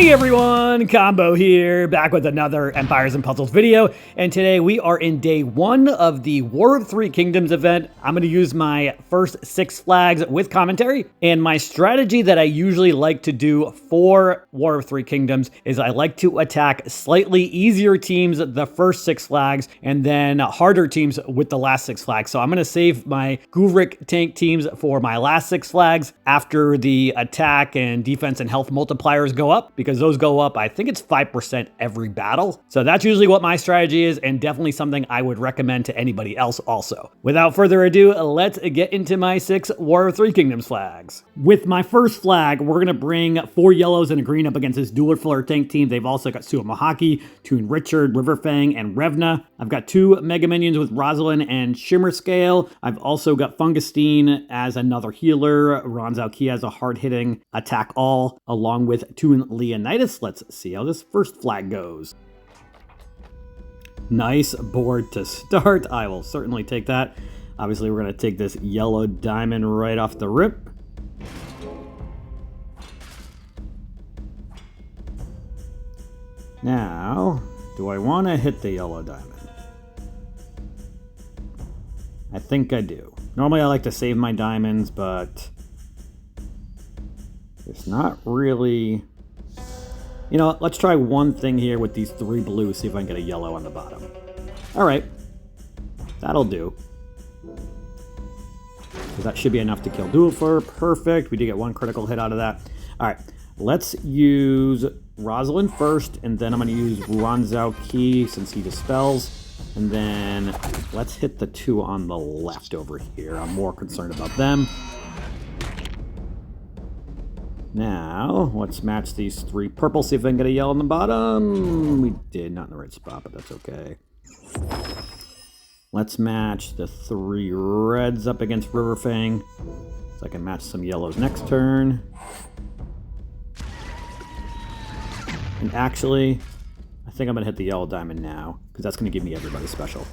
Hey everyone, Combo here, back with another Empires and Puzzles video, and today we are in day 1 of the War of Three Kingdoms event. I'm going to use my first 6 flags with commentary, and my strategy that I usually like to do for War of Three Kingdoms is I like to attack slightly easier teams the first 6 flags, and then harder teams with the last 6 flags. So I'm going to save my Guvrik tank teams for my last 6 flags after the attack and defense and health multipliers go up, because those go up, I think it's 5% every battle. So that's usually what my strategy is, and definitely something I would recommend to anybody else also. Without further ado, let's get into my 6 War of Three Kingdoms flags. With my first flag, we're going to bring 4 yellows and a green up against this dueler filler tank team. They've also got Suamahaki, Toon Richard, Riverfang, and Revna. I've got 2 Mega Minions with Rosalind and Shimmer Scale. I've also got Fungustine as another healer, Ronzal Ki as a hard-hitting attack all, along with Toon Leonidas. Let's see how this first flag goes. Nice board to start. I will certainly take that. Obviously, we're going to take this yellow diamond right off the rip. Now, do I want to hit the yellow diamond? I think I do. Normally, I like to save my diamonds, but it's not really... You know, let's try one thing here with these 3 blues, see if I can get a yellow on the bottom. All right, that'll do. So that should be enough to kill Duelfer. Perfect. We did get 1 critical hit out of that. All right, let's use Rosalind first, and then I'm going to use Ronzal Ki since he dispels. And then let's hit the 2 on the left over here. I'm more concerned about them. Now, let's match these 3 purple, see if I can get a yellow on the bottom. We did, not in the right spot, but that's okay. Let's match the 3 reds up against Riverfang, so I can match some yellows next turn. And actually, I think I'm going to hit the yellow diamond now, because that's going to give me everybody special.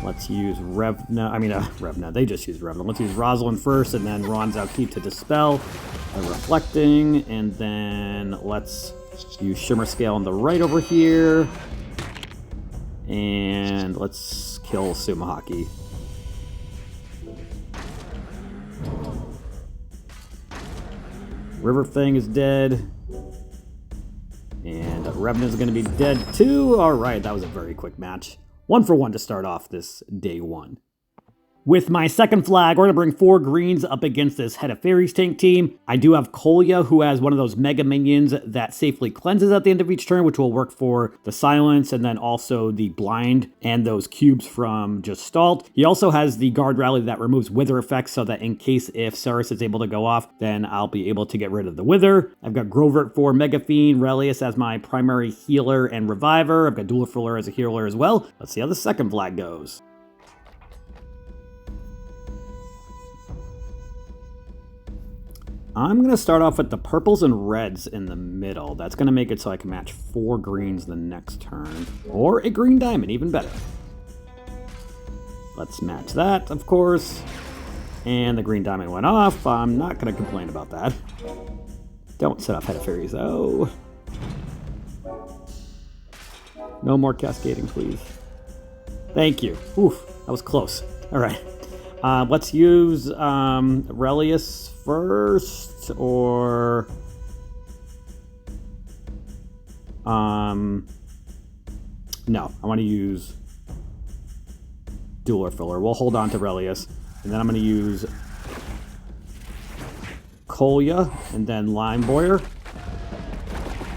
Let's use Revna. They just use Revna. Let's use Rosalind first, and then Ronzal Ki to dispel by reflecting. And then let's use Shimmer Scale on the right over here. And let's kill Suamahaki. Riverfang is dead. And Revna's going to be dead too. All right, that was a very quick match. 1 for 1 to start off this day 1. With my second flag, we're going to bring 4 greens up against this Head of Fairies tank team. I do have Kolya, who has one of those Mega Minions that safely cleanses at the end of each turn, which will work for the Silence, and then also the Blind and those cubes from Gestalt. He also has the Guard Rally that removes Wither effects, so that in case if Ceres is able to go off, then I'll be able to get rid of the Wither. I've got Grovert for Mega Fiend, Relius as my primary healer and reviver. I've got Dueler Fuller as a healer as well. Let's see how the second flag goes. I'm going to start off with the purples and reds in the middle. That's going to make it so I can match 4 greens the next turn. Or a green diamond, even better. Let's match that, of course. And the green diamond went off. I'm not going to complain about that. Don't set up Head of Fairies, though. No more cascading, please. Thank you. Oof, that was close. All right. Let's use Relius first, or no, I want to use Dueler Filler. We'll hold on to Relius, and then I'm going to use Kolya, and then Lime Boyer,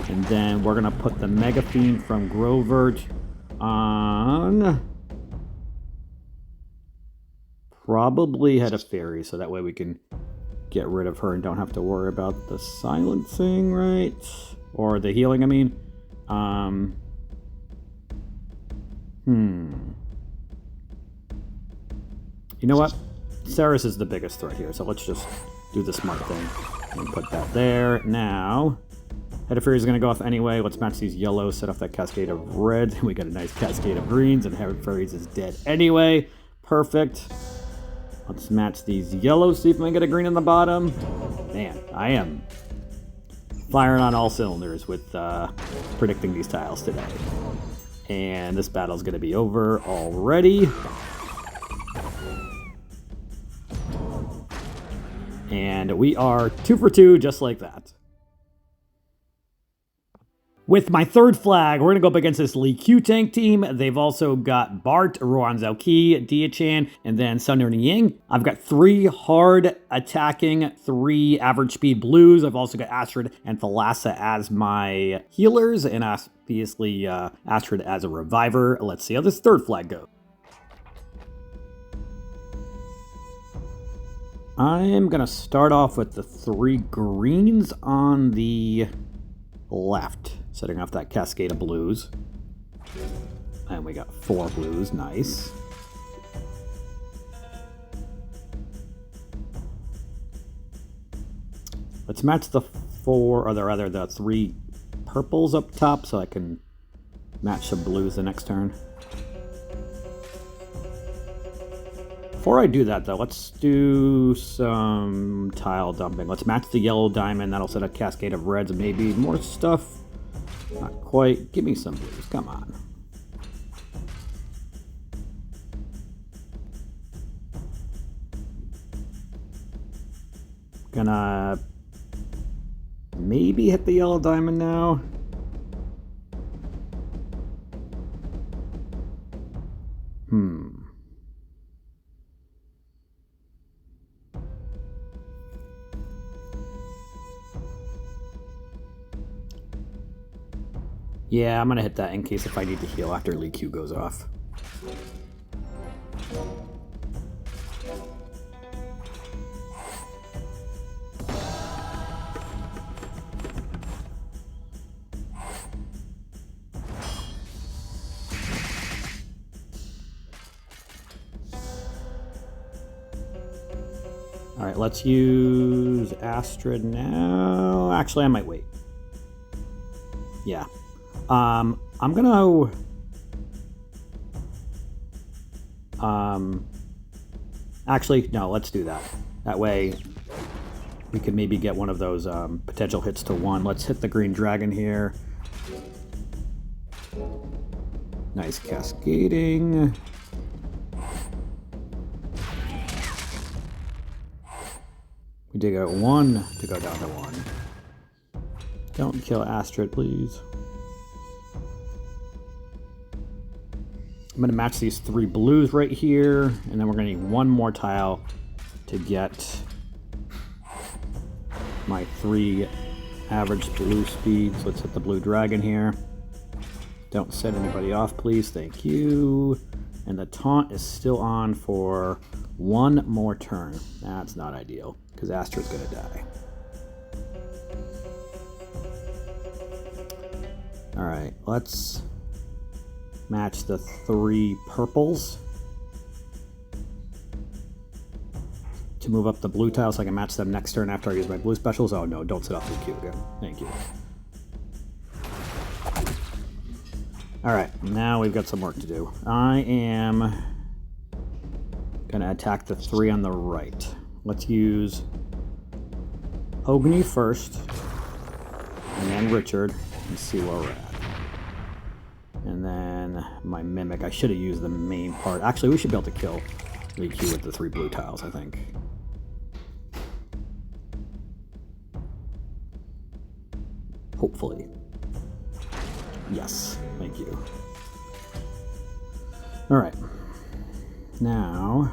and then we're going to put the Mega Fiend from Grovert on probably Head of Fairy, so that way we can get rid of her and don't have to worry about the silencing, right? Or the healing, I mean. You know what? Ceres is the biggest threat here, so let's just do the smart thing and put that there. Now, Head of Fairy is going to go off anyway. Let's match these yellows, set off that cascade of reds. We got a nice cascade of greens, and Head of Fairies is dead anyway. Perfect. Let's match these yellows, see if we can get a green on the bottom. Man, I am firing on all cylinders with predicting these tiles today. And this battle's going to be over already. And we are 2 for 2, just like that. With my third flag, we're going to go up against this Lee Q tank team. They've also got Bart, Ruan Zhaoqi, Dia-Chan, and then Sun Ern Ying. I've got 3 hard attacking, 3 average speed blues. I've also got Astrid and Thalassa as my healers, and obviously Astrid as a reviver. Let's see how this third flag goes. I'm going to start off with the 3 greens on the left, setting off that cascade of blues. And we got 4 blues, nice. Let's match the 4, or rather the 3 purples up top so I can match the blues the next turn. Before I do that, though, let's do some tile dumping. Let's match the yellow diamond. That'll set a cascade of reds and maybe more stuff. Not quite. Give me some blues. Come on. Gonna maybe hit the yellow diamond now. Yeah, I'm gonna hit that in case if I need to heal after Lee Q goes off. All right, let's use Astrid now. Actually, I might wait. Yeah. I'm gonna actually no, let's do that. That way we could maybe get one of those potential hits to 1. Let's hit the green dragon here. Nice cascading. We did get 1 to go down to 1. Don't kill Astrid, please. I'm going to match these 3 blues right here, and then we're going to need 1 more tile to get my 3 average blue speeds. Let's hit the blue dragon here. Don't set anybody off, please. Thank you. And the taunt is still on for 1 more turn. That's not ideal, because Astrid's going to die. Alright, let's match the 3 purples to move up the blue tile so I can match them next turn after I use my blue specials. Oh no, don't set off the Q again. Thank you. Alright, now we've got some work to do. I am going to attack the 3 on the right. Let's use Ogni first, and then Richard, and see where we're at. And then my Mimic. I should have used the main part. Actually, we should be able to kill Lee Q with the 3 blue tiles, I think. Hopefully. Yes, thank you. Alright. Now,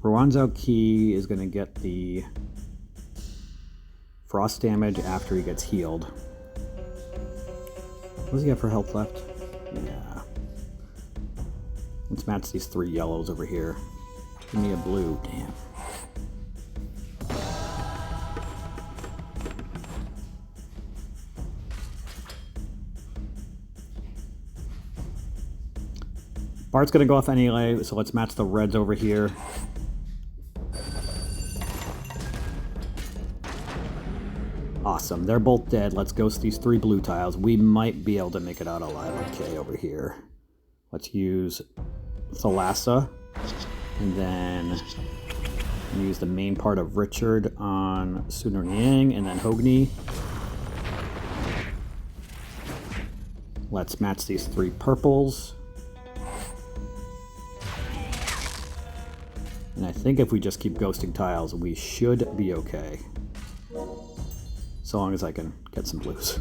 Ruan Zhaoqi is going to get the frost damage after he gets healed. What does he have for health left? Yeah. Let's match these 3 yellows over here. Give me a blue. Damn. Bart's gonna go off anyway, so let's match the reds over here. Awesome, they're both dead. Let's ghost these 3 blue tiles. We might be able to make it out alive. Okay, over here. Let's use Thalassa. And then use the main part of Richard on Suner Niang and then Hogni. Let's match these 3 purples. And I think if we just keep ghosting tiles, we should be okay. So long as I can get some blues.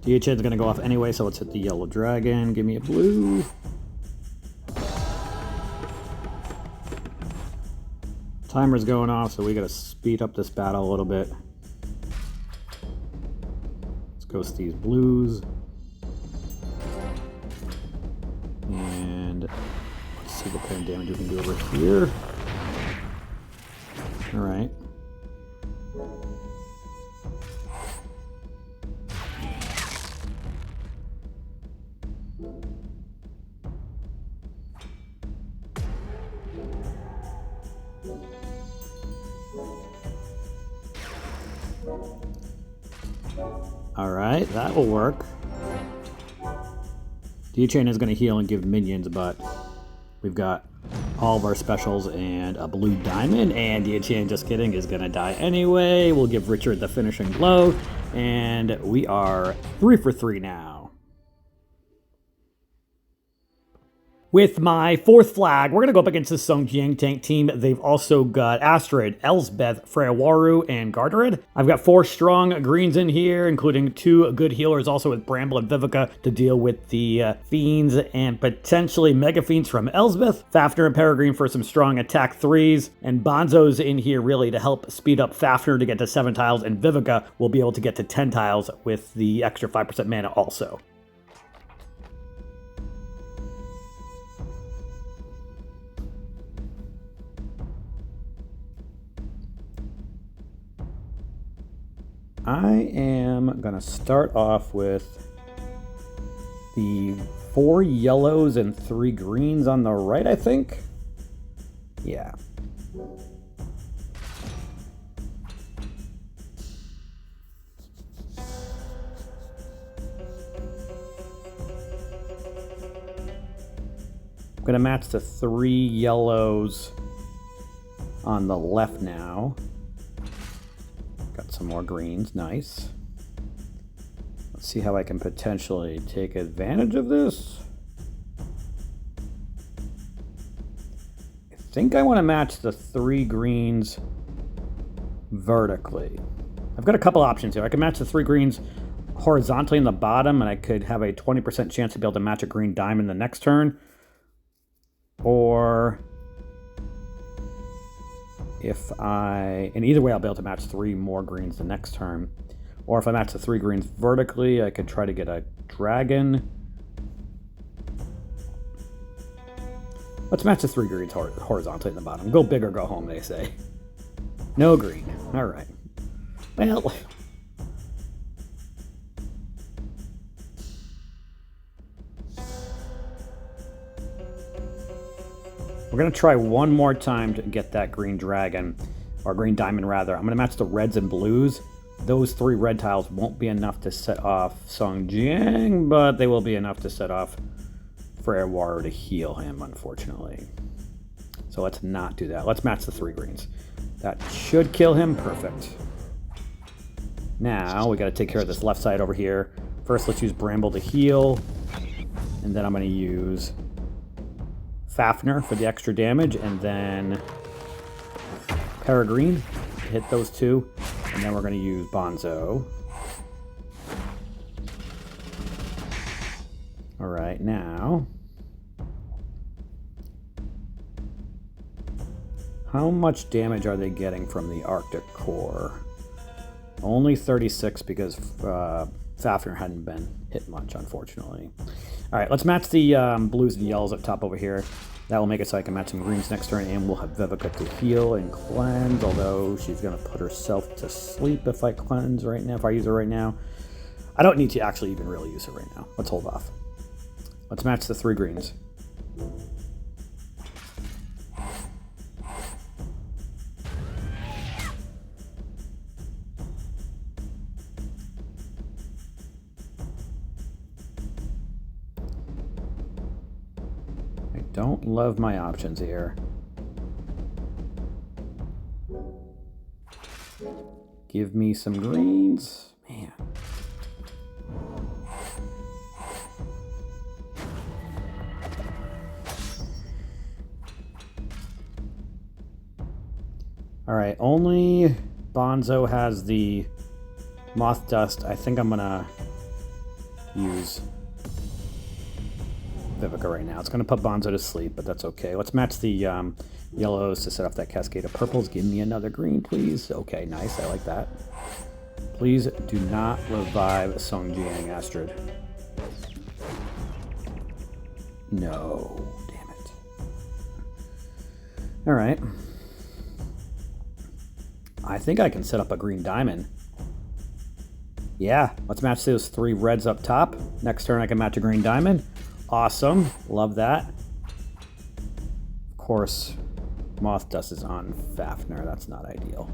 DHN is going to go off anyway, so let's hit the yellow dragon. Give me a blue. Timer's going off, so we got to speed up this battle a little bit. Let's ghost these blues. And let's see what kind of damage we can do over here. Alright. Alright, that will work. D-Chain is going to heal and give minions, but we've got all of our specials and a blue diamond, and D-Chain, just kidding, is going to die anyway. We'll give Richard the finishing blow, and we are 3 for 3 now. With my 4th flag, we're going to go up against the Sung Jiang tank team. They've also got Astrid, Elsbeth, Freyawaru, and Gardarid. I've got 4 strong greens in here, including 2 good healers, also with Bramble and Vivica to deal with the Fiends and potentially Mega Fiends from Elsbeth. Fafnir and Peregrine for some strong attack 3s, and Bonzo's in here really to help speed up Fafnir to get to 7 tiles, and Vivica will be able to get to 10 tiles with the extra 5% mana also. I am going to start off with the 4 yellows and 3 greens on the right, I think. Yeah. I'm going to match the 3 yellows on the left now. Got some more greens, nice. Let's see how I can potentially take advantage of this. I think I want to match the 3 greens vertically. I've got a couple options here. I can match the 3 greens horizontally in the bottom, and I could have a 20% chance to be able to match a green diamond the next turn. Or and either way I'll be able to match 3 more greens the next turn. Or if I match the 3 greens vertically, I could try to get a dragon. Let's match the 3 greens horizontally in the bottom. Go big or go home, they say. No green. All right. Well, we're going to try one more time to get that green dragon, or green diamond rather. I'm going to match the reds and blues. Those 3 red tiles won't be enough to set off Sung Jiang, but they will be enough to set off Freyawaru to heal him, unfortunately. So let's not do that. Let's match the 3 greens. That should kill him. Perfect. Now we got to take care of this left side over here. First, let's use Bramble to heal, and then I'm going to use Fafnir for the extra damage, and then Peregrine to hit those 2, and then we're going to use Bonzo. All right, now, how much damage are they getting from the Arctic Core? Only 36 because Fafnir hadn't been hit much, unfortunately. All right, let's match the blues and yellows up top over here. That will make it so I can match some greens next turn, and we'll have Vivica to heal and cleanse, although she's going to put herself to sleep if I cleanse right now, if I use her right now. I don't need to actually even really use her right now. Let's hold off. Let's match the 3 greens. don't love my options here. Give me some greens. Man. All right, only Bonzo has the Moth Dust. I think I'm gonna use Vivica right now. It's gonna put Bonzo to sleep, but that's okay. Let's match the yellows to set off that cascade of purples. Give me another green, please. Okay, nice. I like that. Please do not revive Song Jiang, Astrid. No, damn it. All right. I think I can set up a green diamond. Yeah, let's match those 3 reds up top. Next turn I can match a green diamond. Awesome, love that. Of course, Moth Dust is on Fafnir, that's not ideal.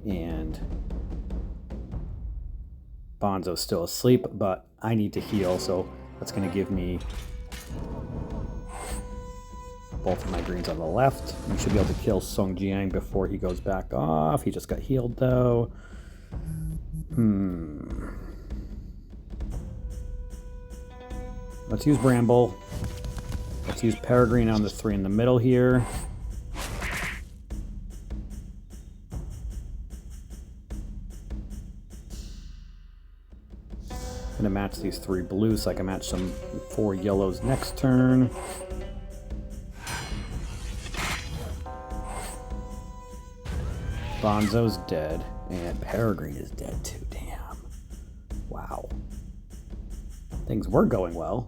And Bonzo's still asleep, but I need to heal, so that's gonna give me both of my greens on the left. We should be able to kill Song Jiang before he goes back off. He just got healed though. Let's use Bramble. Let's use Peregrine on the 3 in the middle here. Gonna match these 3 blues so I can match some 4 yellows next turn. Bonzo's dead, and Peregrine is dead too, damn. Wow. Things were going well.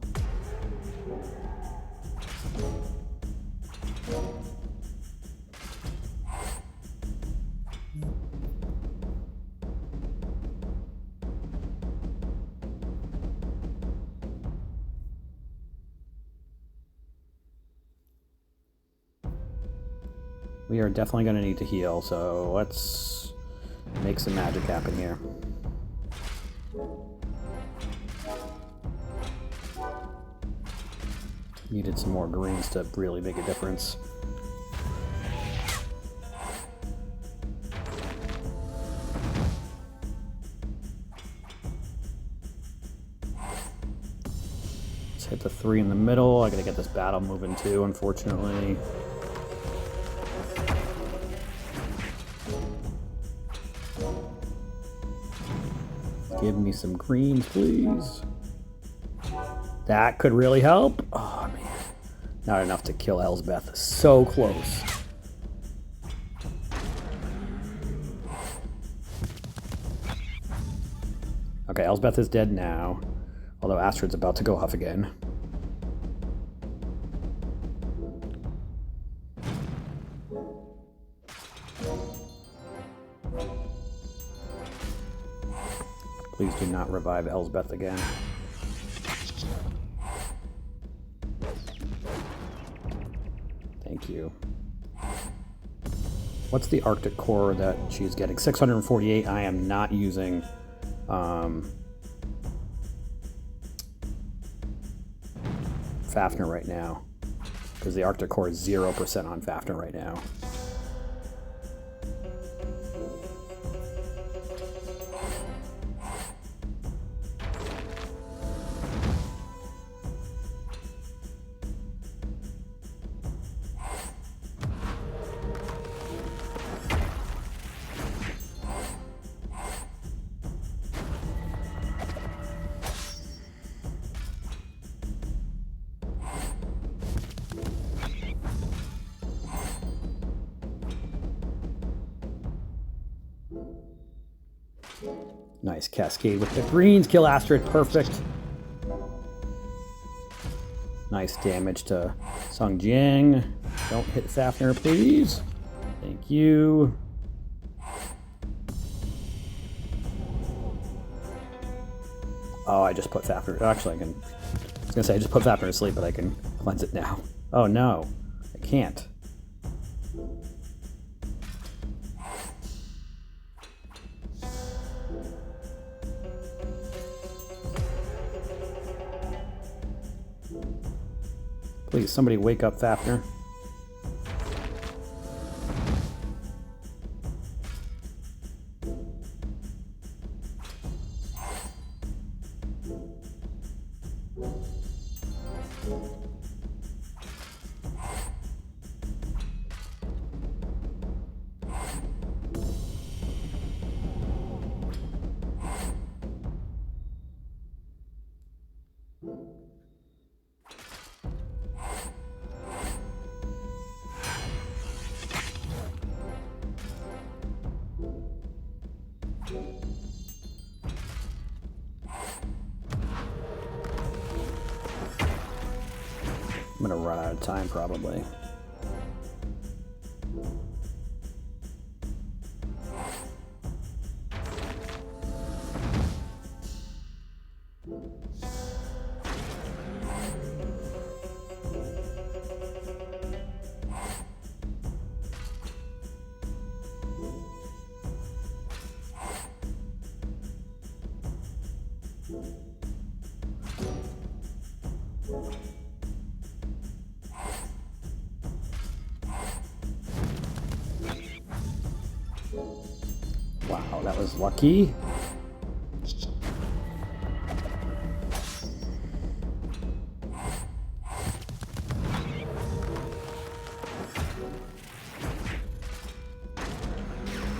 We are definitely going to need to heal, so let's make some magic happen here. Needed some more greens to really make a difference. Let's hit the 3 in the middle. I gotta get this battle moving too, unfortunately. Give me some greens, please. That could really help. Oh, man. Not enough to kill Elsbeth. So close. Okay, Elsbeth is dead now. Although Astrid's about to go off again. Please do not revive Elsbeth again. Thank you. What's the Arctic core that she's getting? 648. I am not using Fafnir right now, because the Arctic core is 0% on Fafnir right now. Nice cascade with the greens. Kill Astrid. Perfect. Nice damage to Song Jiang. Don't hit Fafnir, please. Thank you. Oh, I just put Fafnir. Actually, I was gonna say I just put Fafnir to sleep, but I can cleanse it now. Oh no, I can't. Please, somebody wake up Fafnir. I'm gonna run out of time probably. Wow, that was lucky.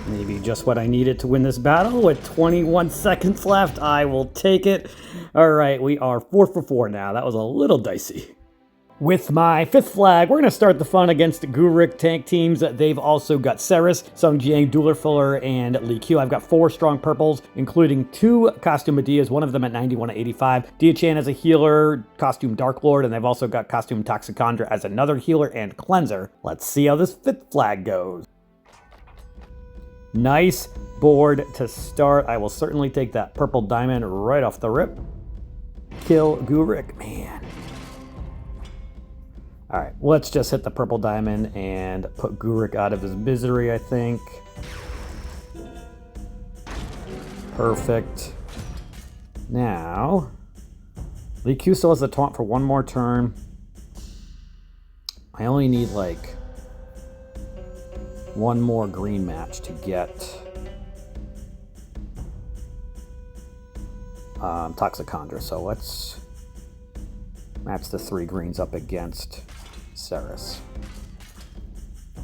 Maybe just what I needed to win this battle. With 21 seconds left, I will take it. All right, we are 4 for 4 now. That was a little dicey. With my 5th flag, we're going to start the fun against Gurik tank teams. They've also got Ceres, Sung Jiang, Dueler Fuller, and Li Q. I've got 4 strong purples, including 2 costume Medeas, one of them at 91 to 85. Dia Chan as a healer, costume Dark Lord, and they've also got costume Toxicondra as another healer and cleanser. Let's see how this 5th flag goes. Nice board to start. I will certainly take that purple diamond right off the rip. Kill Gurik, man. All right, let's just hit the purple diamond and put Gurik out of his misery, I think. Perfect. Now, Li Q still has the taunt for one more turn. I only need like one more green match to get Toxicondra. So let's match the 3 greens up against Ceres.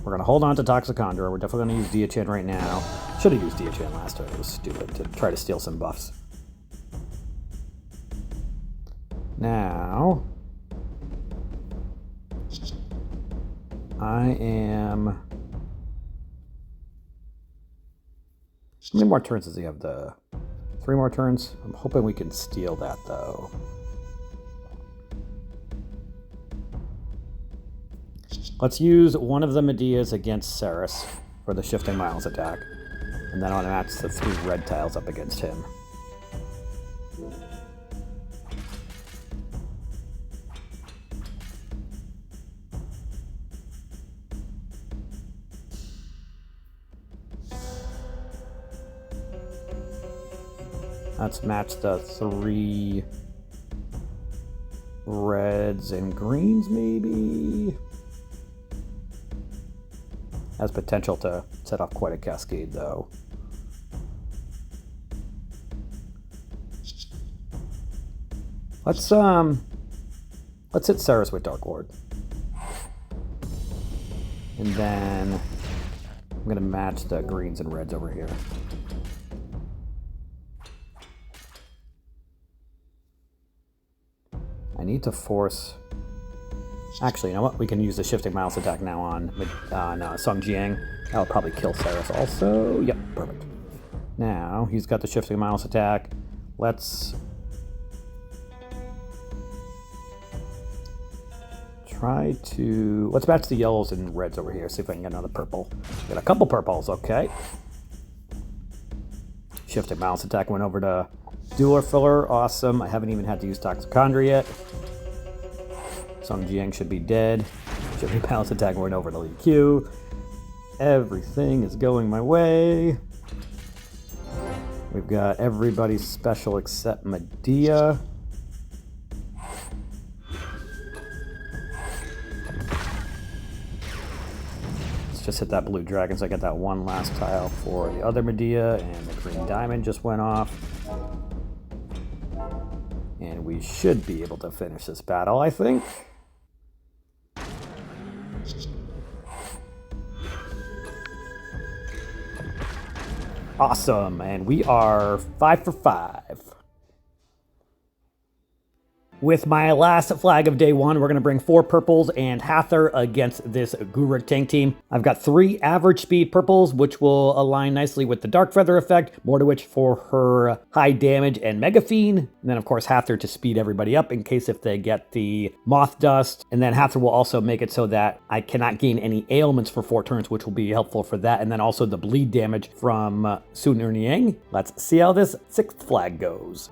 We're going to hold on to Toxicondra. We're definitely going to use Dia Chan right now. Should have used Dia Chan last turn. It was stupid to try to steal some buffs. Now, I am... How many more turns does he have? 3 more turns? I'm hoping we can steal that, though. Let's use one of the Medeas against Ceres for the Shifting Miles attack. And then I want to match the 3 red tiles up against him. Let's match the 3 reds and greens, maybe? Has potential to set off quite a cascade, though. Let's hit Ceres with Dark Lord. And then I'm gonna match the greens and reds over here. I need to force... Actually, you know what? We can use the Shifting Miles attack now on Sung Jiang. That'll probably kill Ceres also. Yep, perfect. Now, he's got the Shifting Miles attack. Let's try to... Let's match the yellows and reds over here. See if I can get another purple. Got a couple purples, okay. Shifting Miles attack went over to Dueler Fuller. Awesome. I haven't even had to use Toxicondra yet. Sung Jiang should be dead. Shifting Miles attack went over to Li Q. Everything is going my way. We've got everybody special except Medea. just hit that blue dragon so I get that one last tile for the other Medea, and the green diamond just went off. And we should be able to finish this battle, I think. Awesome, and we are 5 for 5. With my last flag of day one, we're going to bring 4 purples and Hather against this Guruk tank team. I've got 3 average speed purples, which will align nicely with the Dark Feather effect, Mordowitch for her high damage and Mega Fiend, and then of course Hather to speed everybody up in case if they get the Moth Dust, and then Hather will also make it so that I cannot gain any ailments for 4 turns, which will be helpful for that, and then also the bleed damage from Sun Niang. Let's see how this 6th flag goes.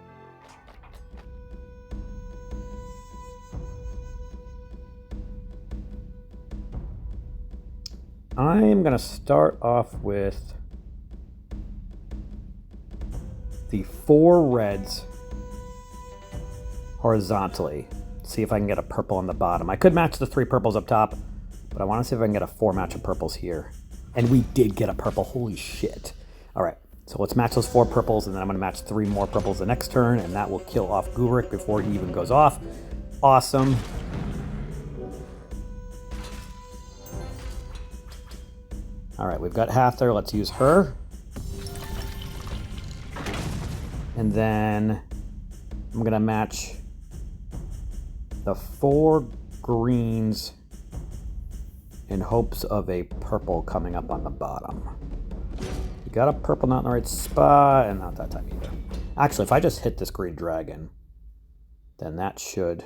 I'm going to start off with the 4 reds horizontally. See if I can get a purple on the bottom. I could match the 3 purples up top, but I want to see if I can get a 4 match of purples here. And we did get a purple. Holy shit. All right, so let's match those 4 purples, and then I'm going to match 3 more purples the next turn, and that will kill off Guruk before he even goes off. Awesome. All right, we've got Hather. Let's use her. And then I'm going to match the 4 greens in hopes of a purple coming up on the bottom. We got a purple not in the right spot, and not that time either. Actually, if I just hit this green dragon, then that should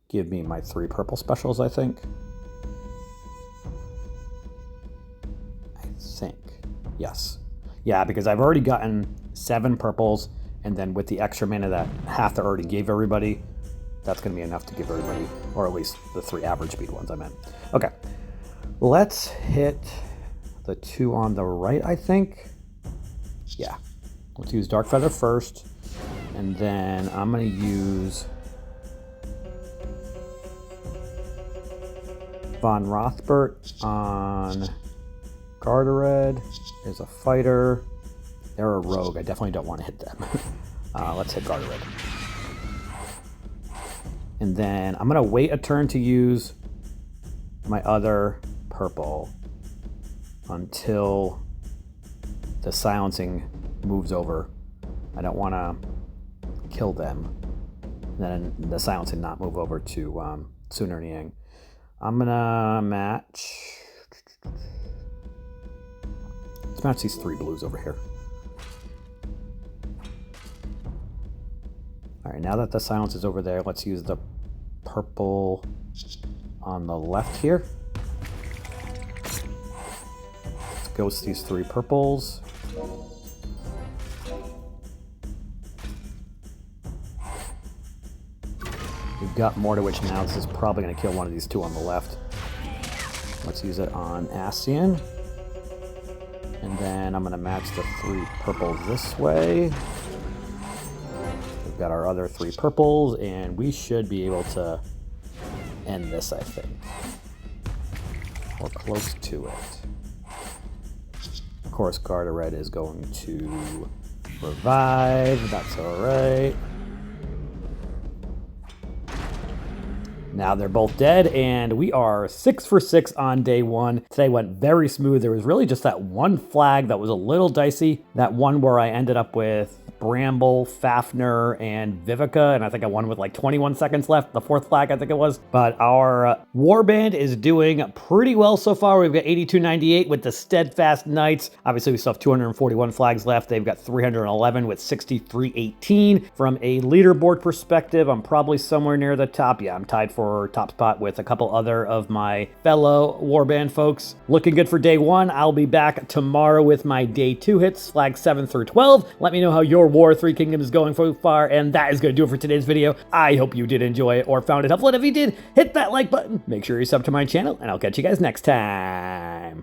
give me my 3 purple specials, I think. Yes. Yeah, because I've already gotten 7 purples, and then with the extra mana that Hather already gave everybody, that's going to be enough to give everybody, or at least the 3 average speed ones I meant. Okay, let's hit the 2 on the right, I think. Yeah, let's use Dark Feather first, and then I'm going to use Von Rothbert on Gardered is a fighter. They're a rogue. I definitely don't want to hit them. Let's hit Gardered. And then I'm going to wait a turn to use my other purple until the silencing moves over. I don't want to kill them. And then the silencing not move over to Sun Niang. I'm going to match... Let's match these 3 blues over here. All right, now that the silence is over there, let's use the purple on the left here. Let's ghost these 3 purples. We've got Mordowitch now. This is probably going to kill one of these 2 on the left. Let's use it on Ascian. And then I'm going to match the 3 purples this way. We've got our other 3 purples, and we should be able to end this, I think. Or close to it. Of course, Gardered is going to revive. That's all right. Now they're both dead, and we are 6 for 6 on day one. Today went very smooth. There was really just that one flag that was a little dicey. That one where I ended up with Bramble, Fafnir, and Vivica, and I think I won with like 21 seconds left, the 4th flag I think it was. But our warband is doing pretty well so far. We've got 8298 with the Steadfast Knights. Obviously we still have 241 flags left. They've got 311 with 6318. From a leaderboard perspective, I'm probably somewhere near the top. Yeah, I'm tied for top spot with a couple other of my fellow warband folks. Looking good for day one. I'll be back tomorrow with my day 2 hits, flags 7 through 12. Let me know how your War 3 Kingdoms is going so far, and that is going to do it for today's video. I hope you did enjoy it or found it helpful, and if you did, hit that like button, make sure you sub to my channel, and I'll catch you guys next time.